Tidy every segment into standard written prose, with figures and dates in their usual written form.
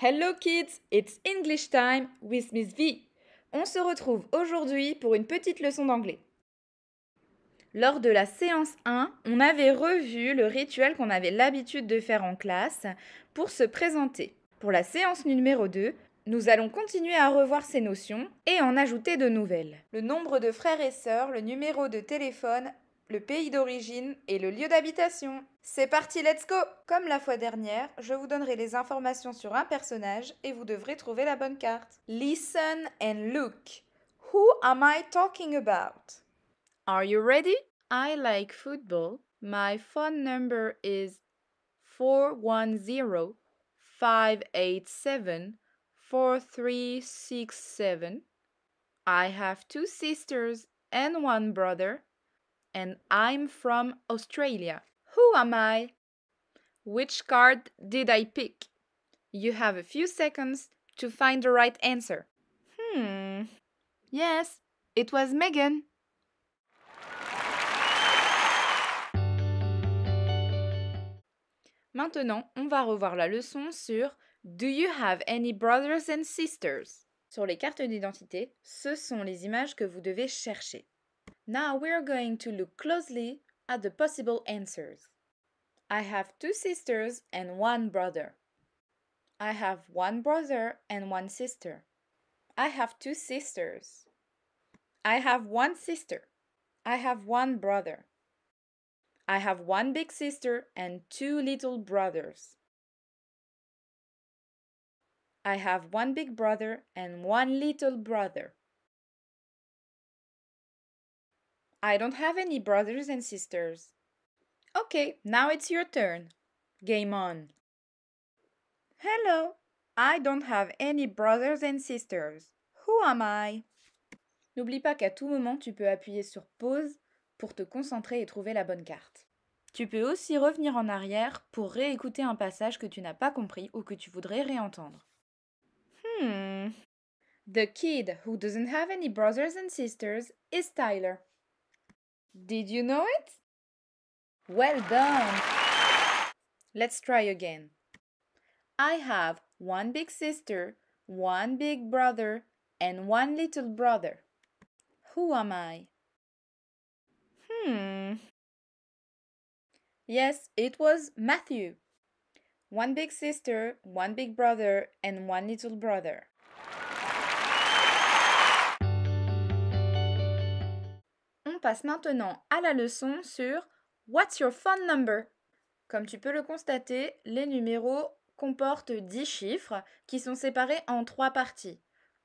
Hello kids, it's English time with Miss V. On se retrouve aujourd'hui pour une petite leçon d'anglais. Lors de la séance 1, on avait revu le rituel qu'on avait l'habitude de faire en classe pour se présenter. Pour la séance numéro 2, nous allons continuer à revoir ces notions et en ajouter de nouvelles. Le nombre de frères et sœurs, le numéro de téléphone, le pays d'origine et le lieu d'habitation. C'est parti, let's go! Comme la fois dernière, je vous donnerai les informations sur un personnage et vous devrez trouver la bonne carte. Listen and look. Who am I talking about? Are you ready? I like football. My phone number is 410-587-4367. I have 2 sisters and 1 brother. And I'm from Australia. Who am I? Which card did I pick? You have a few seconds to find the right answer. Yes, it was Megan. Maintenant, on va revoir la leçon sur Do you have any brothers and sisters? Sur les cartes d'identité, ce sont les images que vous devez chercher. Now we're going to look closely at the possible answers. I have 2 sisters and 1 brother. I have 1 brother and 1 sister. I have 2 sisters. I have 1 sister. I have 1 brother. I have 1 big sister and 2 little brothers. I have 1 big brother and 1 little brother. I don't have any brothers and sisters. Okay, now it's your turn. Game on. Hello, I don't have any brothers and sisters. Who am I? N'oublie pas qu'à tout moment, tu peux appuyer sur pause pour te concentrer et trouver la bonne carte. Tu peux aussi revenir en arrière pour réécouter un passage que tu n'as pas compris ou que tu voudrais réentendre. The kid who doesn't have any brothers and sisters is Tyler. Did you know it? Well done! Let's try again. I have 1 big sister, 1 big brother, and 1 little brother. Who am I? Yes, it was Matthew. 1 big sister, 1 big brother, and 1 little brother. On passe maintenant à la leçon sur What's your phone number? Comme tu peux le constater, les numéros comportent 10 chiffres qui sont séparés en 3 parties.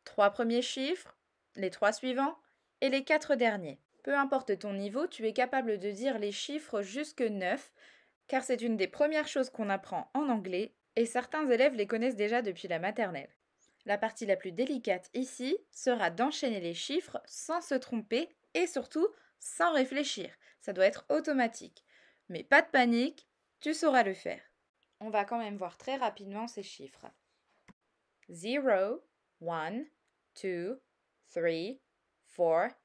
3 premiers chiffres, les 3 suivants et les 4 derniers. Peu importe ton niveau, tu es capable de dire les chiffres jusque 9, car c'est une des premières choses qu'on apprend en anglais et certains élèves les connaissent déjà depuis la maternelle. La partie la plus délicate ici sera d'enchaîner les chiffres sans se tromper et surtout sans réfléchir. Ça doit être automatique. Mais pas de panique, tu sauras le faire. On va quand même voir très rapidement ces chiffres. 0, 1, 2, 3, 4,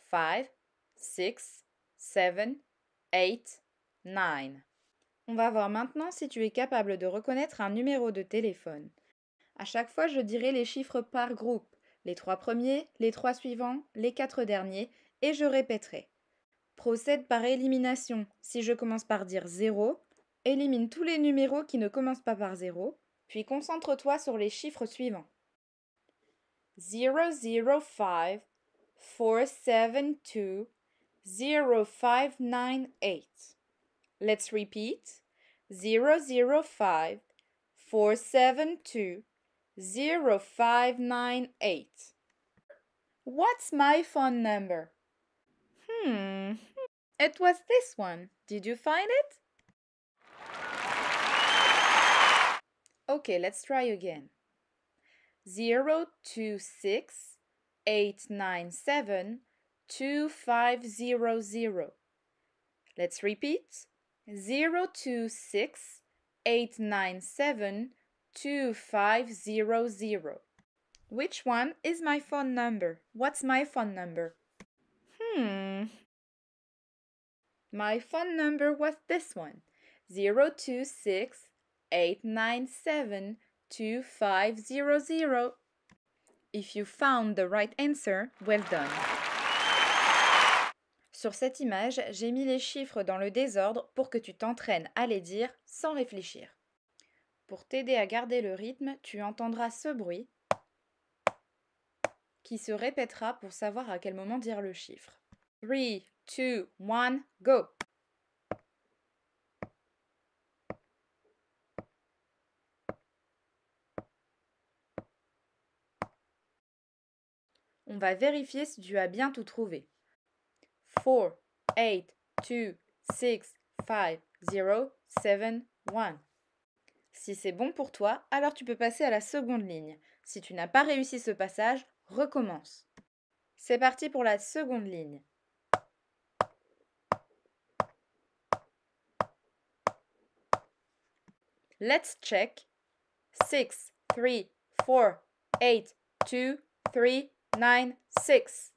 5, 6, 7, 8, 9. On va voir maintenant si tu es capable de reconnaître un numéro de téléphone. À chaque fois, je dirai les chiffres par groupe, les 3 premiers, les 3 suivants, les 4 derniers, et je répéterai. Procède par élimination. Si je commence par dire 0, élimine tous les numéros qui ne commencent pas par 0, puis concentre-toi sur les chiffres suivants. 005 472 0598. Let's repeat. 005 472 0598. What's my phone number? It was this one. Did you find it? Okay, let's try again. 026 897 2500. Let's repeat. 026 897 2500. Which one is my phone number? What's my phone number? My phone number was this one. 026 897 2500. If you found the right answer, well done. Sur cette image, j'ai mis les chiffres dans le désordre pour que tu t'entraînes à les dire sans réfléchir. Pour t'aider à garder le rythme, tu entendras ce bruit qui se répétera pour savoir à quel moment dire le chiffre. 3, 2, 1, go! On va vérifier si tu as bien tout trouvé. 4, 8, 2, 6, 5, 0, 7, 1. Si c'est bon pour toi, alors tu peux passer à la seconde ligne. Si tu n'as pas réussi ce passage, recommence. C'est parti pour la seconde ligne. Let's check. 6, 3, 4, 8, 2, 3, 9, 6.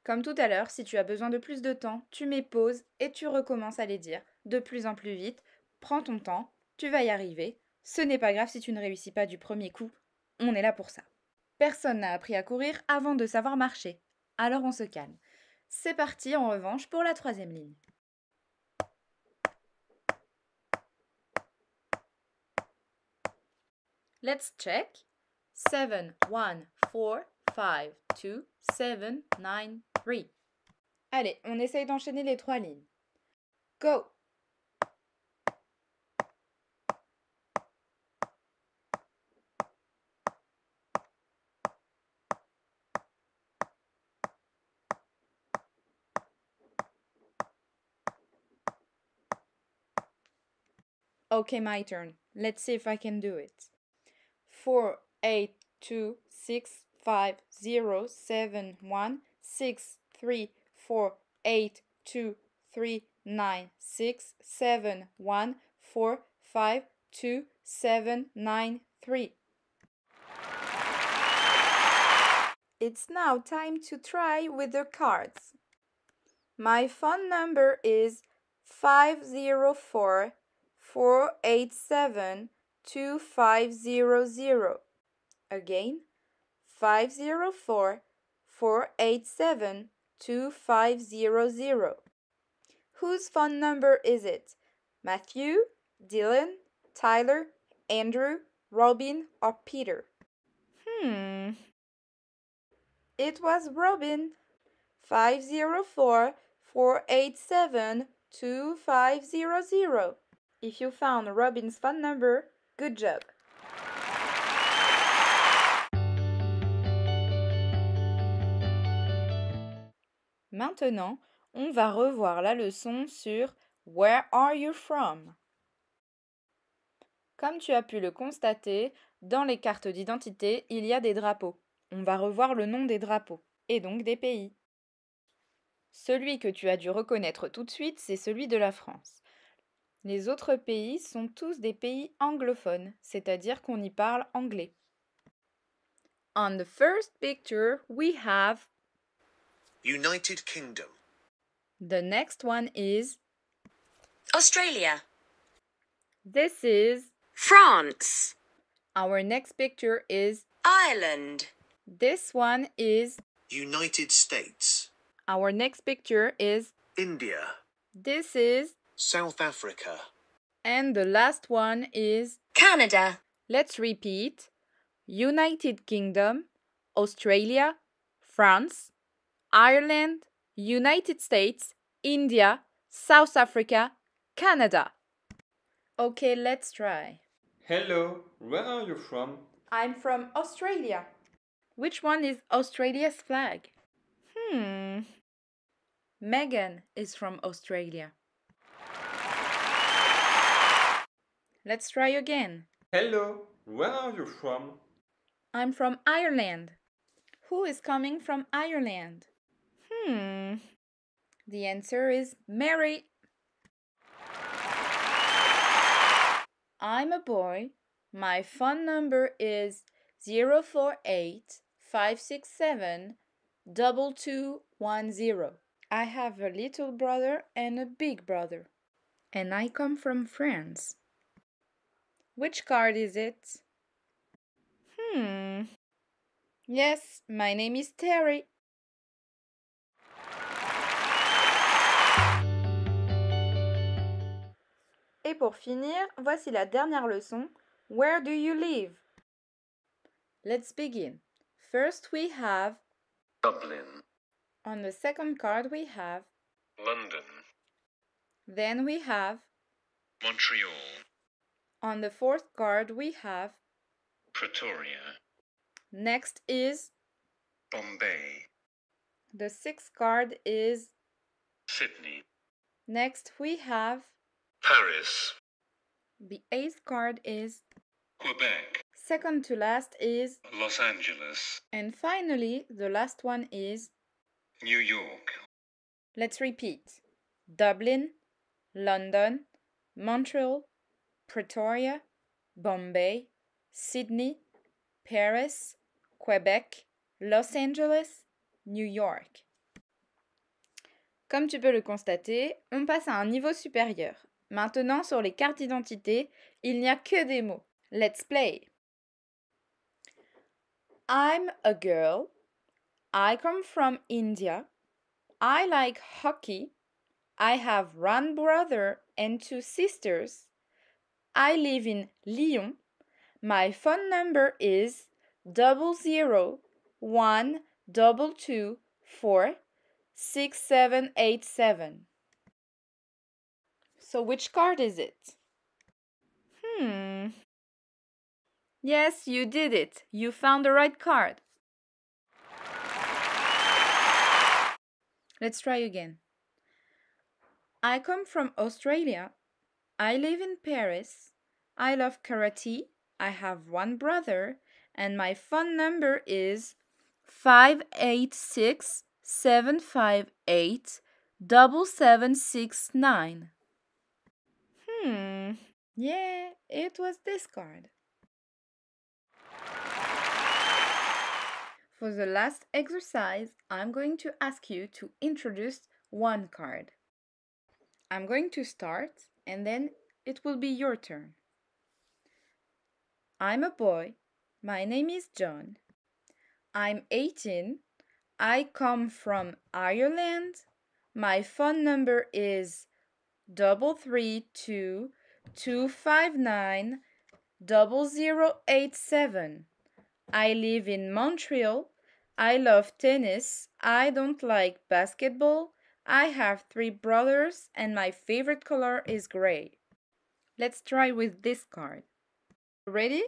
Comme tout à l'heure, si tu as besoin de plus de temps, tu mets pause et tu recommences à les dire de plus en plus vite. Prends ton temps, tu vas y arriver. Ce n'est pas grave si tu ne réussis pas du premier coup, on est là pour ça. Personne n'a appris à courir avant de savoir marcher, alors on se calme. C'est parti en revanche pour la troisième ligne. Let's check. 7, 1, 4, 5, 2, 7, 9, 3. Allez, on essaye d'enchaîner les trois lignes. Go! Okay, my turn. Let's see if I can do it. 4, 8, 2, 6, 5, 0, 7, 1, 6, 3, 4, 8, 2, 3, 9, 6, 7, 1, 4, 5, 2, 7, 9, 3. It's now time to try with the cards. My phone number is 504 487 2500. Again, 504 487 2500. Whose phone number is it? Matthew, Dylan, Tyler, Andrew, Robin, or Peter? It was Robin. 504 487 2500. If you found Robin's phone number, good job. Maintenant, on va revoir la leçon sur Where are you from? Comme tu as pu le constater, dans les cartes d'identité, il y a des drapeaux. On va revoir le nom des drapeaux, et donc des pays. Celui que tu as dû reconnaître tout de suite, c'est celui de la France. Les autres pays sont tous des pays anglophones, c'est-à-dire qu'on y parle anglais. On the first picture, we have United Kingdom. The next one is Australia. This is France. Our next picture is Ireland. This one is United States. Our next picture is India. This is South Africa. and the last one is Canada. Let's repeat. United Kingdom, Australia, France, Ireland, United States, India, South Africa, Canada. Okay, let's try. Hello, where are you from? I'm from Australia. Which one is Australia's flag? Megan is from Australia. Let's try again. Hello, where are you from? I'm from Ireland. Who is coming from Ireland? The answer is Mary. I'm a boy. My phone number is 048 567 2210. I have a little brother and a big brother. And I come from France. Which card is it? Yes, my name is Terry. Et pour finir, voici la dernière leçon. Where do you live? Let's begin. First we have Dublin, on the second card we have, London, then we have Montreal, on the fourth card we have, Pretoria, next is, Bombay, the sixth card is, Sydney, next we have, Paris, the eighth card is, Quebec, second to last is, Los Angeles, and finally the last one is, New York, let's repeat, Dublin, London, Montreal, Pretoria, Bombay, Sydney, Paris, Québec, Los Angeles, New York. Comme tu peux le constater, on passe à un niveau supérieur. Maintenant, sur les cartes d'identité, il n'y a que des mots. Let's play. I'm a girl. I come from India. I like hockey. I have one brother and two sisters. I live in Lyon. My phone number is 0012246787. So which card is it? Yes, you did it. You found the right card. Let's try again. I come from Australia. I live in Paris. I love karate. I have one brother, and my phone number is 586-758-7769. Yeah, it was this card. For the last exercise, I'm going to ask you to introduce one card. I'm going to start, and then it will be your turn. I'm a boy. My name is John. I'm 18. I come from Ireland. My phone number is 332-259-0087. I live in Montreal. I love tennis. I don't like basketball. I have 3 brothers and my favorite color is gray. Let's try with this card. Ready?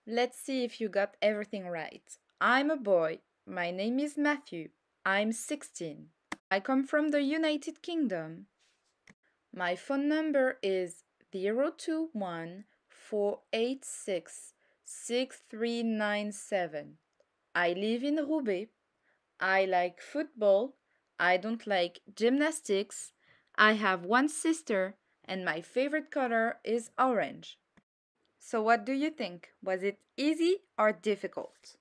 Let's see if you got everything right. I'm a boy. My name is Matthew. I'm 16. I come from the United Kingdom. My phone number is 021-486-6397. I live in Roubaix. I like football. I don't like gymnastics. I have one sister and my favorite color is orange. So what do you think? Was it easy or difficult?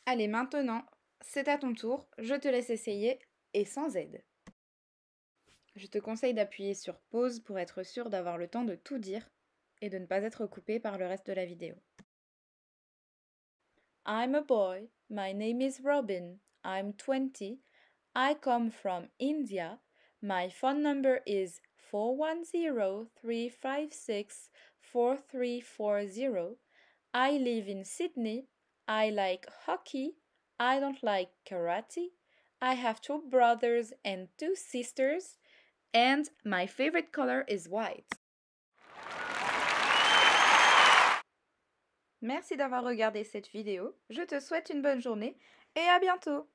Allez, maintenant, c'est à ton tour. Je te laisse essayer et sans aide. Je te conseille d'appuyer sur pause pour être sûr d'avoir le temps de tout dire et de ne pas être coupé par le reste de la vidéo. I'm a boy. My name is Robin. I'm 20. I come from India. My phone number is 410-356-4340. I live in Sydney. I like hockey. I don't like karate. I have 2 brothers and 2 sisters. And my favorite color is white. Merci d'avoir regardé cette vidéo. Je te souhaite une bonne journée et à bientôt.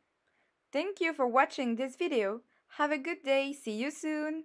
Thank you for watching this video. Have a good day. See you soon.